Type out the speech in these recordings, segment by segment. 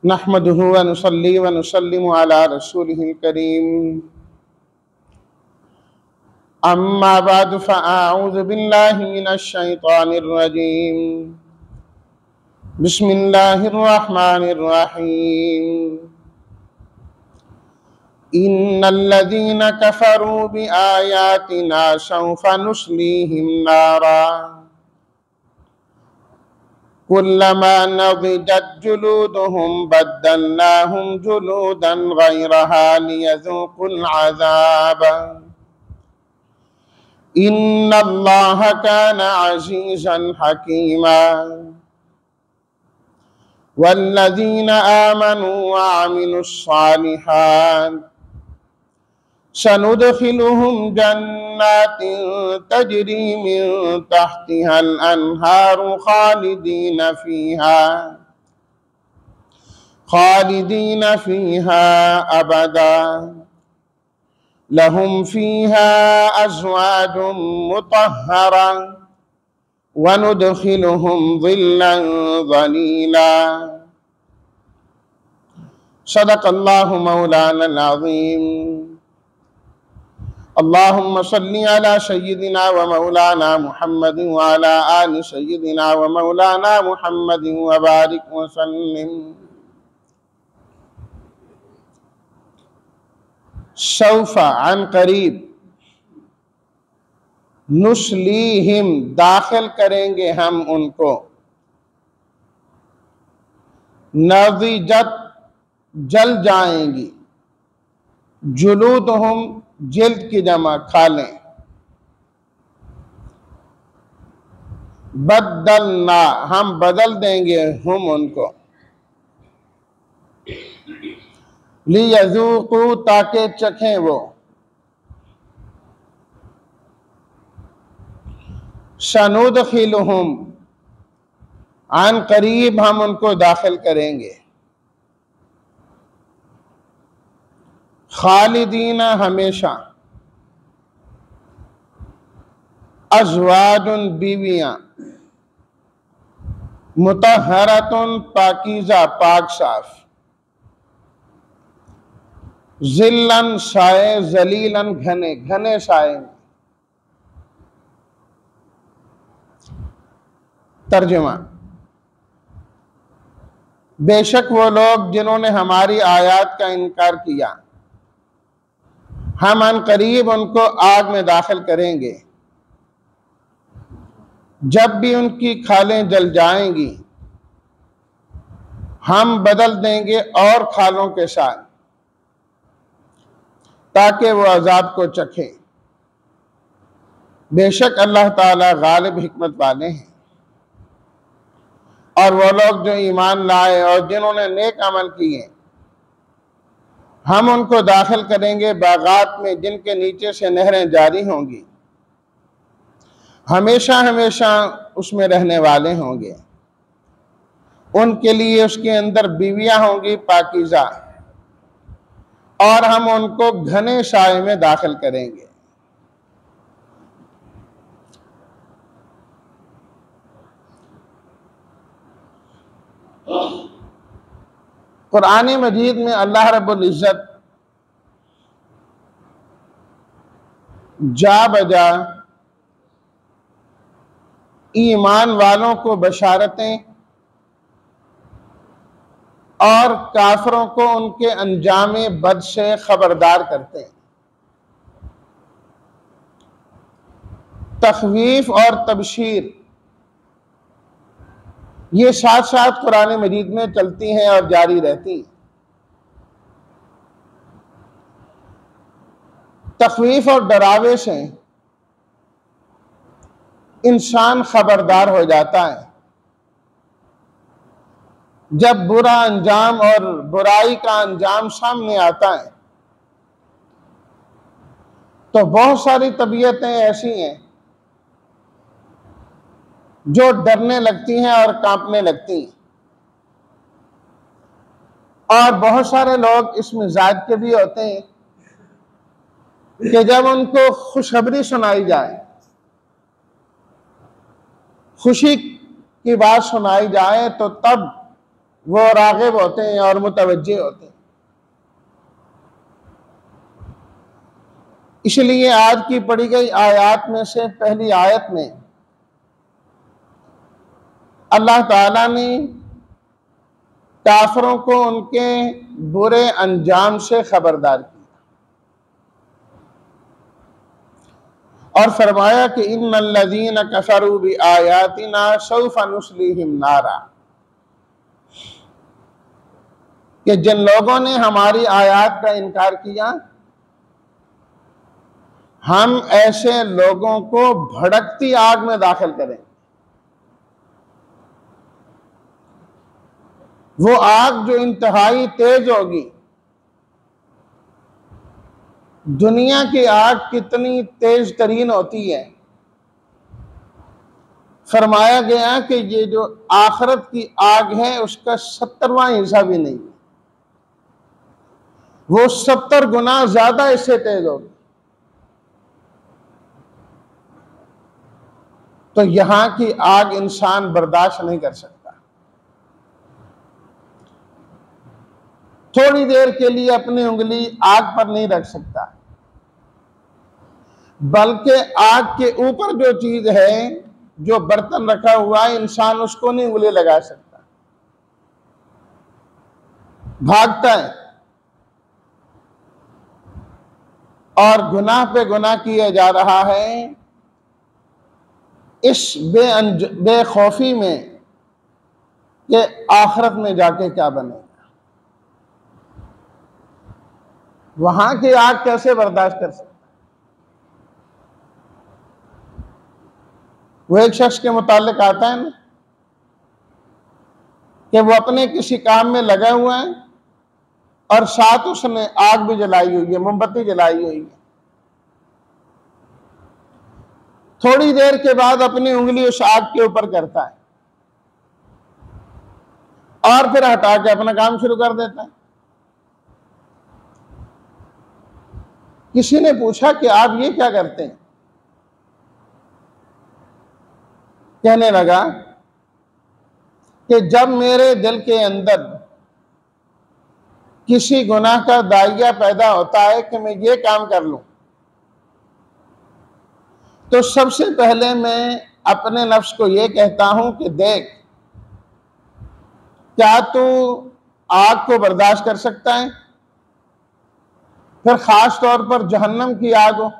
नहमदुहु व नुसल्ली व नुसल्लिमु अला रसूलिहिल करीम। अम्मा बाद फ़अऊज़ु बिल्लाहि मिनश शैतानिर रजीम। बिस्मिल्लाहिर रहमानिर रहीम। इन्नल्लज़ीना कफ़रू बिआयातिना सौफ़ नुस्लीहिम नारा कुल्लमा नज़िजत जुलूदुहुम बद्दलनाहुम जुलूदन गैरहा लियज़ूक़ुल अज़ाब इन्नल्लाह कान अज़ीज़न हकीमा। वल्लज़ीना आमनू व अमिलुस्सालिहात सनुदखिलुहुम जन्नातिन तजरी मिन तहतिहल अन्हारु खालिदीन फीहा अबदा लहुम फीहा अज़वाजुम मुतहहरा व नुदखिलुहुम ज़िल्लन ज़लीला। सदक़ल्लाहु मौलानल अज़ीम। अल्लाहुम्मा सल्लि अला सय्यिदिना व मौलाना मुहम्मदिन व अला आलि सय्यिदिना व मौलाना मुहम्मदिन व बारिक व सल्लिम। सौफा अन करीब, नुस्लीहिम दाखिल करेंगे हम उनको, नज़िजत जल जाएंगी, जुलूदुहुम जिल्द की जमा खालें, बद्दलना हम बदल देंगे हम उनको, लियज़ूक़ू ताके चखें वो, सनुदखिलुहुम आन करीब हम उनको दाखिल करेंगे, खालिदीना हमेशा, अज़वाजुन बीवियां, मुतहहरतुन पाकीज़ा पाक साफ, ज़िल्लन साए, ज़लीलन घने घने साए। तर्जुमा। बेशक वो लोग जिन्होंने हमारी आयत का इनकार किया, हम अनकरीब उनको आग में दाखिल करेंगे, जब भी उनकी खालें जल जाएंगी हम बदल देंगे और खालों के साथ, ताकि वो अजाब को चखें। बेशक अल्लाह ताला गालिब हिकमत वाले हैं। और वो लोग जो ईमान लाए और जिन्होंने नेक अमल किए, हम उनको दाखिल करेंगे बागात में जिनके नीचे से नहरें जारी होंगी, हमेशा हमेशा उसमें रहने वाले होंगे। उनके लिए उसके अंदर बीवियां होंगी पाकीज़ा, और हम उनको घने साए में दाखिल करेंगे। कुरान मजीद में अल्लाह रब्बुल इज़्ज़त जा बजा ईमान वालों को बशारतें और काफिरों को उनके अंजामे बद से खबरदार करते हैं। तखवीफ और तबशीर ये साथ साथ कुरान मजीद में चलती हैं और जारी रहती हैं। तखवीफ और डरावे से इंसान खबरदार हो जाता है। जब बुरा अंजाम और बुराई का अंजाम सामने आता है तो बहुत सारी तबीयतें ऐसी हैं जो डरने लगती हैं और कांपने लगती हैं, और बहुत सारे लोग इस मिजाज के भी होते हैं कि जब उनको खुशखबरी सुनाई जाए, खुशी की बात सुनाई जाए, तो तब वो राग़िब होते हैं और मुतवज्जे होते हैं। इसलिए आज की पढ़ी गई आयत में से पहली आयत में अल्लाह ताला ने काफिरों को उनके बुरे अंजाम से खबरदार किया और फरमाया कि इन्नल्लज़ीना कफ़रू बिआयातिना सौफ़ा नुस्लीहिम नारा, कि जिन लोगों ने हमारी आयत का इनकार किया हम ऐसे लोगों को भड़कती आग में दाखिल करें। वो आग जो इंतहाई तेज होगी। दुनिया की आग कितनी तेज तरीन होती है, फरमाया गया कि ये जो आखिरत की आग है उसका 70वां हिस्सा भी नहीं, वो 70 गुना ज्यादा इससे तेज होगी। तो यहां की आग इंसान बर्दाश्त नहीं कर सकता। थोड़ी देर के लिए अपनी उंगली आग पर नहीं रख सकता, बल्कि आग के ऊपर जो चीज है, जो बर्तन रखा हुआ है, इंसान उसको नहीं उंगली लगा सकता, भागता है और गुनाह पे गुनाह किया जा रहा है इस बेखौफी में कि आखिरत में जाके क्या बनेगा। वहां की आग कैसे बर्दाश्त कर सकता। वो एक शख्स के मुतालिक आता है ना कि वो अपने किसी काम में लगा हुआ है और साथ उसने आग भी जलाई हुई है, मोमबत्ती जलाई हुई है। थोड़ी देर के बाद अपनी उंगली उस आग के ऊपर करता है और फिर हटा के अपना काम शुरू कर देता है। किसी ने पूछा कि आप ये क्या करते हैं? कहने लगा कि जब मेरे दिल के अंदर किसी गुनाह का दाइया पैदा होता है कि मैं ये काम कर लूं, तो सबसे पहले मैं अपने नफ्स को ये कहता हूं कि देख, क्या तू आग को बर्दाश्त कर सकता है? फिर खास तौर पर जहन्नम की आग हो।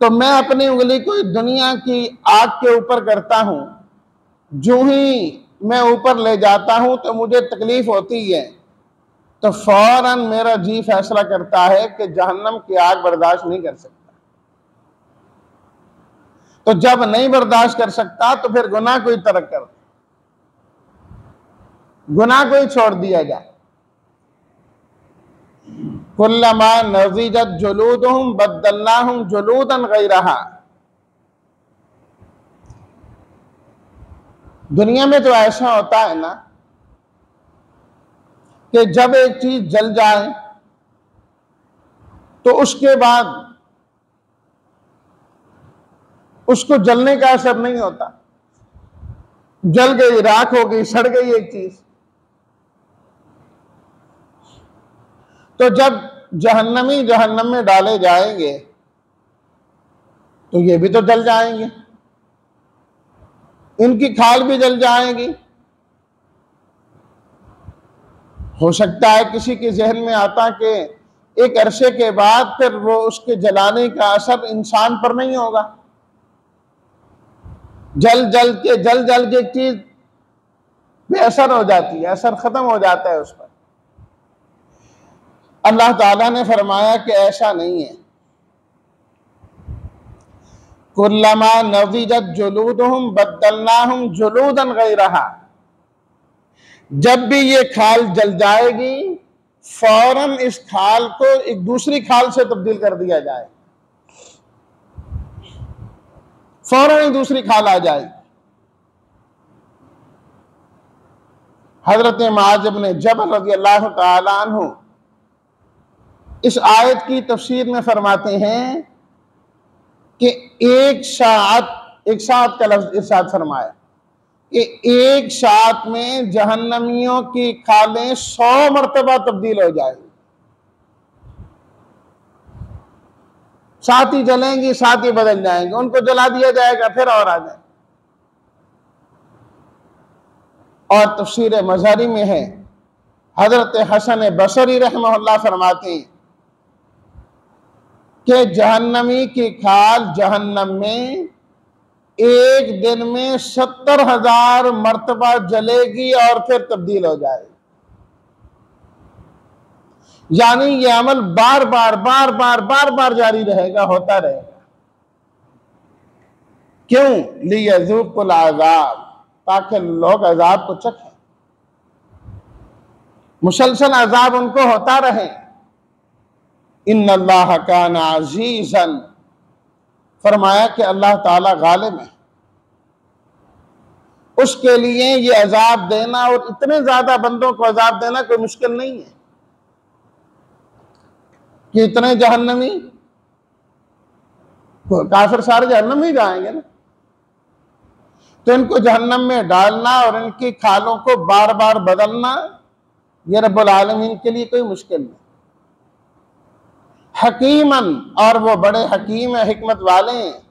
तो मैं अपनी उंगली को दुनिया की आग के ऊपर करता हूं, जो ही मैं ऊपर ले जाता हूं तो मुझे तकलीफ होती है, तो फौरन मेरा जी फैसला करता है कि जहन्नम की आग बर्दाश्त नहीं कर सकता। तो जब नहीं बर्दाश्त कर सकता तो फिर गुनाह को ही तर्क कर, गुनाह को ही छोड़ दिया जाए। कुल्लमा नज़िजत जुलूदुहुम बद्दलनाहुम जुलूदन गैरहा। दुनिया में तो ऐसा होता है ना कि जब एक चीज जल जाए तो उसके बाद उसको जलने का असर नहीं होता। जल गई, राख हो गई, सड़ गई एक चीज, तो जब जहन्नमी जहन्नम में डाले जाएंगे तो ये भी तो जल जाएंगे, इनकी खाल भी जल जाएगी। हो सकता है किसी के जहन में आता कि एक अरसे के बाद फिर वो उसके जलाने का असर इंसान पर नहीं होगा। जल जल के एक चीज बेअसर हो जाती है, असर खत्म हो जाता है उस पर। अल्लाह ताला ने फरमाया कि ऐसा नहीं है। कुल्लमा नज़िजत जुलूदुहुम बद्दलनाहुम जुलूदन गैरहा। जब भी ये खाल जल जाएगी फौरन इस खाल को एक दूसरी खाल से तब्दील कर दिया जाए, फौरन एक दूसरी खाल आ जाएगी। हजरत मुआज़ इब्न जबल रज़ियल्लाहु ताला अन्हु इस आयत की तफसीर में फरमाते हैं कि एक साथ का लफ्ज इरशाद फरमाया कि एक साथ में जहन्नमियों की खालें 100 मरतबा तब्दील हो जाएगी, साथ ही जलेंगी, साथ ही बदल जाएंगे, उनको जला दिया जाएगा फिर और आ जाए। और तफसीर मज़हरी में है, हजरत हसन बसरी रहमहुल्लाह फरमाते हैं कि जहन्नमी की खाल जहन्नम में एक दिन में 70,000 मरतबा जलेगी और फिर तब्दील हो जाएगी। यानी ये अमल बार बार बार बार बार बार जारी रहेगा, होता रहेगा। क्यों? लियज़ूक़ुल अज़ाब, ताकि लोग अजाब को चखें, मुसलसल अजाब उनको होता रहे। इन्नल्लाह काना अज़ीज़न, फरमाया कि अल्लाह ताला गालिब है, उसके लिए ये अजाब देना और इतने ज्यादा बंदों को अजाब देना कोई मुश्किल नहीं है कि इतने जहन्नमी, काफिर सारे जहन्नम ही जाएंगे ना, तो इनको जहन्नम में डालना और इनकी खालों को बार बार बदलना ये रब्बुल आलमीन के लिए कोई मुश्किल नहीं। हकीमन, और वो बड़े हकीम है, हिकमत वाले हैं।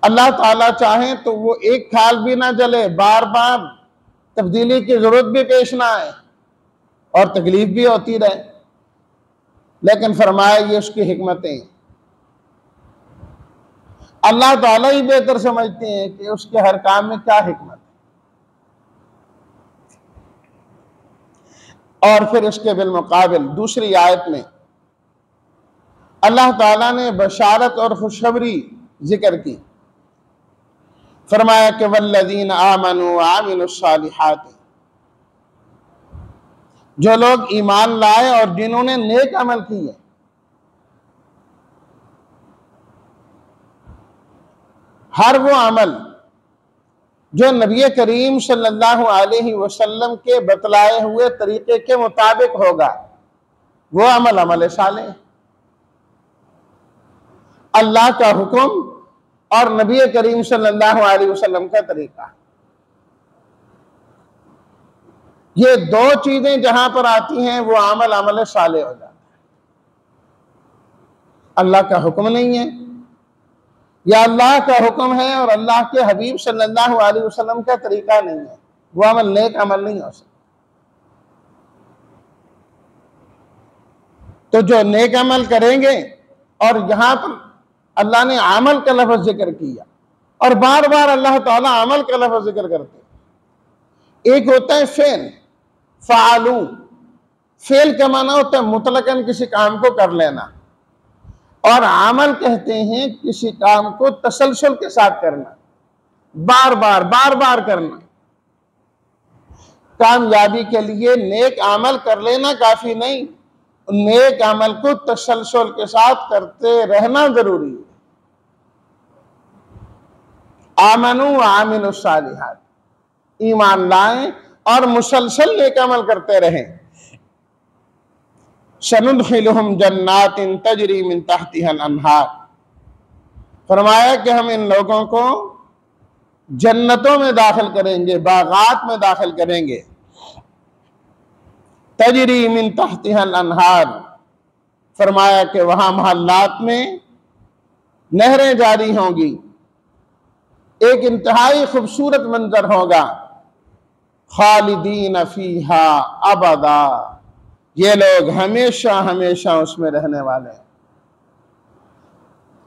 अल्लाह ताला चाहे तो वो एक खाल भी ना जले, बार बार तब्दीली की जरूरत भी पेश ना आए और तकलीफ भी होती रहे, लेकिन फरमाया ये उसकी हिकमतें। अल्लाह ताला ही बेहतर समझते हैं कि उसके हर काम में क्या हिकमत है। और फिर इसके बिलमुकाबिल दूसरी आयत में अल्लाह ताला ने बशारत और खुशखबरी जिक्र की, फरमाया कि वल्लज़ीन आमनू व अमिलुस्सालिहात, जो लोग ईमान लाए और जिन्होंने नेक अमल किए। हर वो अमल जो नबी करीम सल्लल्लाहु अलैहि वसल्लम के बतलाए हुए तरीके के मुताबिक होगा, वो अमल अमल सालेह। अल्लाह का हुक्म और नबी करीम सल्लल्लाहु अलैहि वसल्लम का तरीका, ये दो चीजें जहां पर आती हैं वो अमल अमल सालेह हो जाता है। अल्लाह का हुक्म नहीं है या अल्लाह का हुक्म है और अल्लाह के हबीब सल्लल्लाहु अलैहि वसल्लम का तरीका नहीं है, वो अमल नेक अमल नहीं हो सकता। तो जो नेक अमल करेंगे, और यहां पर अल्लाह ने अमल का लफ्ज़ जिक्र किया और बार बार अल्लाह ताला अमल का लफ्ज़ जिक्र करते। एक होता है फेल, फ़ालू, फेल का माना होता है मुतलकन किसी काम को कर लेना, और अमल कहते हैं किसी काम को तसलसल के साथ करना, बार बार बार बार करना। कामयाबी के लिए नेक अमल कर लेना काफी नहीं, नेक अमल को तसलसल के साथ करते रहना जरूरी है। आमनू व अमिलुस्सालिहात, ईमान लाएं और मुसलसल नेक अमल करते रहें। सनुदखिलुहुम जन्नातिन तजरी मिन तहतिहल अनहार, फरमाया कि हम इन लोगों को जन्नतों में दाखिल करेंगे, बागात में दाखिल करेंगे। तजरी मिन तहतिहल अनहार, फरमाया कि वहां महल्लात में नहरें जारी होंगी, एक इंतहाई खूबसूरत मंजर होगा। खालिदीन फीहा अबदा, ये लोग हमेशा हमेशा उसमें रहने वाले हैं।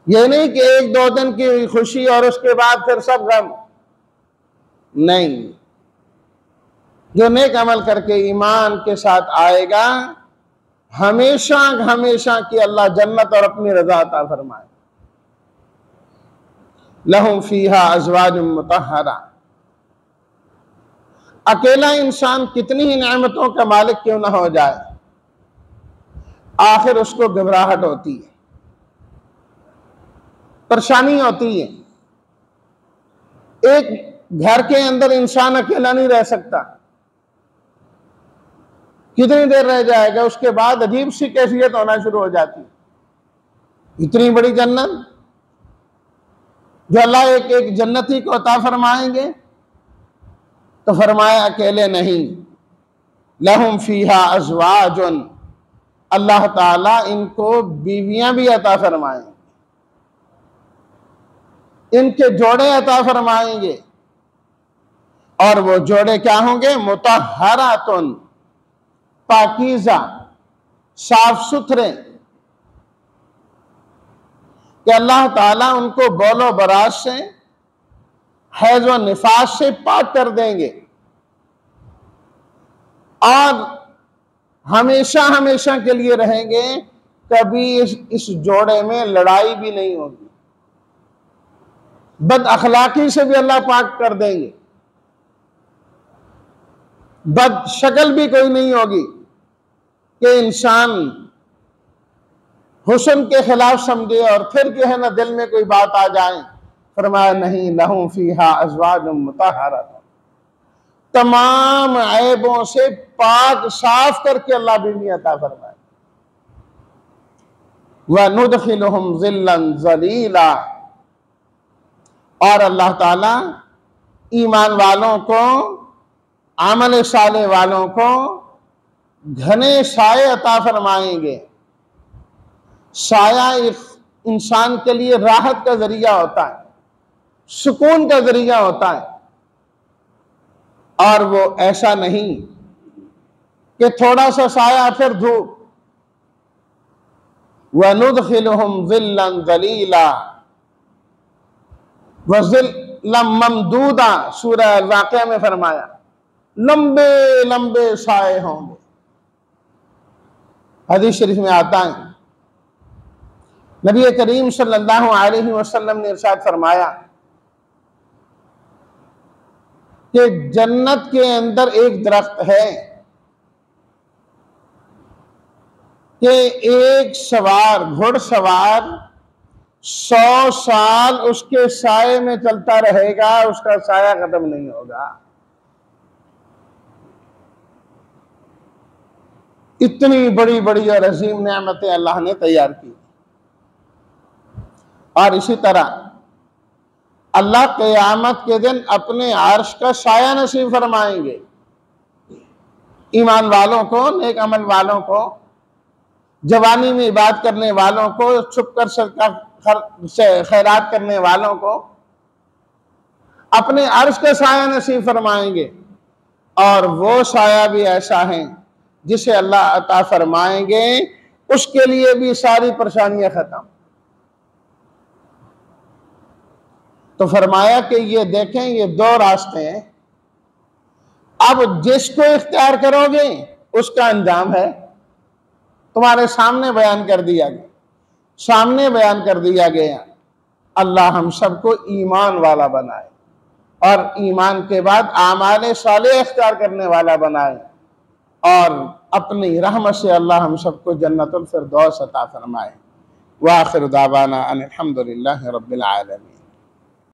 ये नहीं कि एक दो दिन की खुशी और उसके बाद फिर सब गम, नहीं। जो नेक अमल करके ईमान के साथ आएगा, हमेशा हमेशा की अल्लाह जन्नत और अपनी रजा अता फरमाए। लहुम फीहा अज़वाजुम मुतहहरा, अकेला इंसान कितनी ही नेमतों का मालिक क्यों ना हो जाए, आखिर उसको घबराहट होती है, परेशानी होती है। एक घर के अंदर इंसान अकेला नहीं रह सकता, कितनी देर रह जाएगा, उसके बाद अजीब सी कैफियत होना शुरू हो जाती है। इतनी बड़ी जन्नत, जो अल्लाह एक एक जन्नती को अता फरमाएंगे? तो फरमाया अकेले नहीं, लहुम फीहा अज़वाजुन, अल्लाह ताला इनको बीवियां भी अता फरमाएंगे, इनके जोड़े अता फरमाएंगे। और वो जोड़े क्या होंगे? मुतहहरातुन, पाकीज़ा, साफ सुथरे, कि अल्लाह ताला उनको बौलो बरात से, हैज व निफास से पाक कर देंगे और हमेशा हमेशा के लिए रहेंगे। कभी इस जोड़े में लड़ाई भी नहीं होगी, बद अखलाकी से भी अल्लाह पाक कर देंगे, बद शक्ल भी कोई नहीं होगी कि इंसान हुस्न के खिलाफ समझे और फिर जो है ना दिल में कोई बात आ जाए। फरमाया नहीं, लहुम फीहा अज़वाजुम मुतहहरातुन, तमाम ऐबों से पाक साफ करके अल्लाह बीवी अता फरमाए। व नुदखिलुहुम ज़िल्लन ज़लीला, और अल्लाह ताला ईमान वालों को, अमल साले वालों को घने साए अता फरमाएंगे। साया एक इंसान के लिए राहत का जरिया होता है, सुकून का जरिया होता है, और वो ऐसा नहीं कि थोड़ा सा साया फिर धूप। वनुदखिलुहुम ज़िल्लन ज़लीला व ज़िल्लन ममदूदा, सूरह अल-वाक़िया में फरमाया लंबे लंबे साए होंगे। हदीस शरीफ में आता है, नबी करीम सल्लल्लाहु अलैहि वसल्लम ने इरशाद फरमाया कि जन्नत के अंदर एक दरख्त है कि एक सवार, घुड़सवार 100 साल उसके साए में चलता रहेगा, उसका साया खत्म नहीं होगा। इतनी बड़ी बड़ी और अजीम नेमतें अल्लाह ने तैयार की। और इसी तरह अल्लाह क़यामत के दिन अपने अर्श का साया नसीब फरमाएंगे ईमान वालों को, नेक अमल वालों को, जवानी में इबादत करने वालों को, छुप कर सदका खैरात करने वालों को अपने अर्श का साया नसीब फरमाएंगे। और वो साया भी ऐसा है जिसे अल्लाह अता फरमाएंगे, उसके लिए भी सारी परेशानियां खत्म। तो फरमाया कि ये देखें, ये 2 रास्ते हैं, अब जिसको इख्तियार करोगे उसका अंजाम है तुम्हारे सामने बयान कर दिया गया, सामने बयान कर दिया गया। अल्लाह हम सबको ईमान वाला बनाए और ईमान के बाद आमाल साले इख्तियार करने वाला बनाए, और अपनी रहमत से अल्लाह हम सबको जन्नतुल फिरदौस अता फरमाए। व आखिर दावाना अनिल हम्दुलिल्लाहि रब्बिल आलमीन।